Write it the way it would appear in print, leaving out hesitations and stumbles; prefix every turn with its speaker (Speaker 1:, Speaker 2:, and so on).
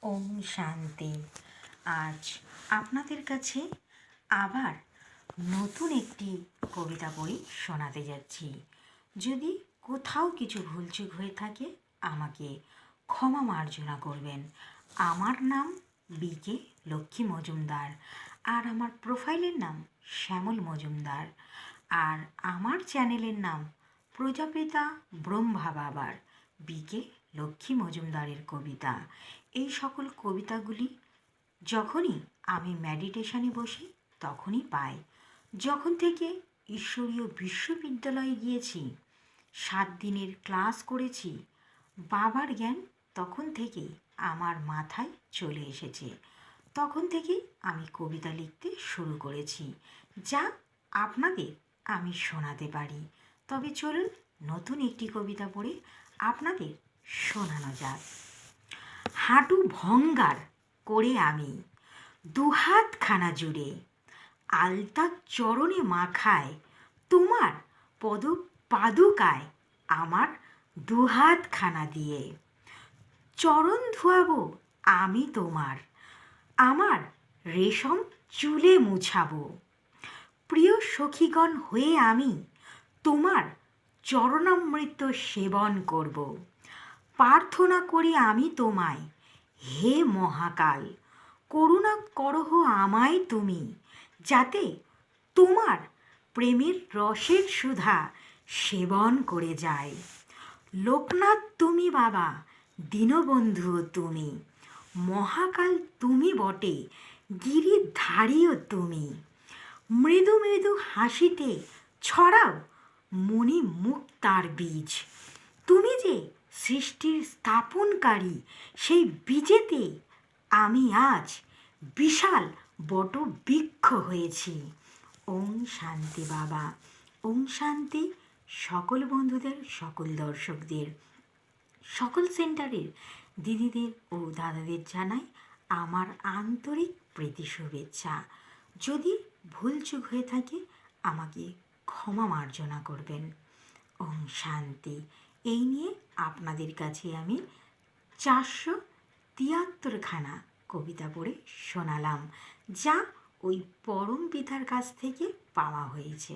Speaker 1: ওম শান্তি। আজ আপনাদের কাছে আবার নতুন একটি কবিতা বই শোনাতে যাচ্ছি। যদি কোথাও কিছু ভুলচুক হয়ে থাকে আমাকে ক্ষমা মার্জনা করবেন। আমার নাম বিকে লক্ষ্মী মজুমদার, আর আমার প্রোফাইলের নাম শ্যামল মজুমদার, আর আমার চ্যানেলের নাম প্রজাপিতা ব্রহ্মা বাবার বিকে লক্ষ্মী মজুমদারের কবিতা। এই সকল কবিতাগুলি যখনই আমি মেডিটেশনে বসি তখনই পাই। যখন থেকে ঈশ্বরীয় বিশ্ববিদ্যালয়ে গিয়েছি, 7 দিনের ক্লাস করেছি, বাবার জ্ঞান তখন থেকেই আমার মাথায় চলে এসেছে। তখন থেকেই আমি কবিতা লিখতে শুরু করেছি, যা আপনাদের আমি শোনাতে পারি। তবে চলুন নতুন একটি কবিতা পড়ে আপনাদের শোনানো যাক। হাঁটু ভঙ্গার করে আমি দুহাতখানা জুড়ে আলতা চরণে মাখায় তোমার পদ পাদুকায় আমার দুহাতখানা দিয়ে চরণ ধোয়াবো আমি তোমার, আমার রেশম চুলে মুছাবো। প্রিয় সখীগণ হয়ে আমি তোমার চরণামৃত সেবন করব। প্রার্থনা করি আমি তোমায়, হে মহাকাল, করুণা করহ আমায় তুমি, যাতে তোমার প্রেমের রসের সুধা সেবন করে যায়। লোকনাথ তুমি বাবা, দীনবন্ধু তুমি, মহাকাল তুমি বটে, গিরিধারীও তুমি। মৃদু মৃদু হাসিতে ছড়াও মণি মুক্তার বীজ। তুমি যে সৃষ্টির স্থাপনকারী, সেই বীজেতে আমি আজ বিশাল বট বৃক্ষ হয়েছি। ওম শান্তি বাবা। ওম শান্তি সকল বন্ধুদের, সকল দর্শকদের, সকল সেন্টারের দিদিদের ও দাদাদের জানাই আমার আন্তরিক প্রীতি শুভেচ্ছা। যদি ভুলচুক হয়ে থাকে আমাকে ক্ষমা মার্জনা করবেন। ওম শান্তি। এই নিয়ে আপনাদের কাছে আমি 473খানা কবিতা পড়ে শোনালাম, যা ওই পরম পিতার কাছ থেকে পাওয়া হয়েছে।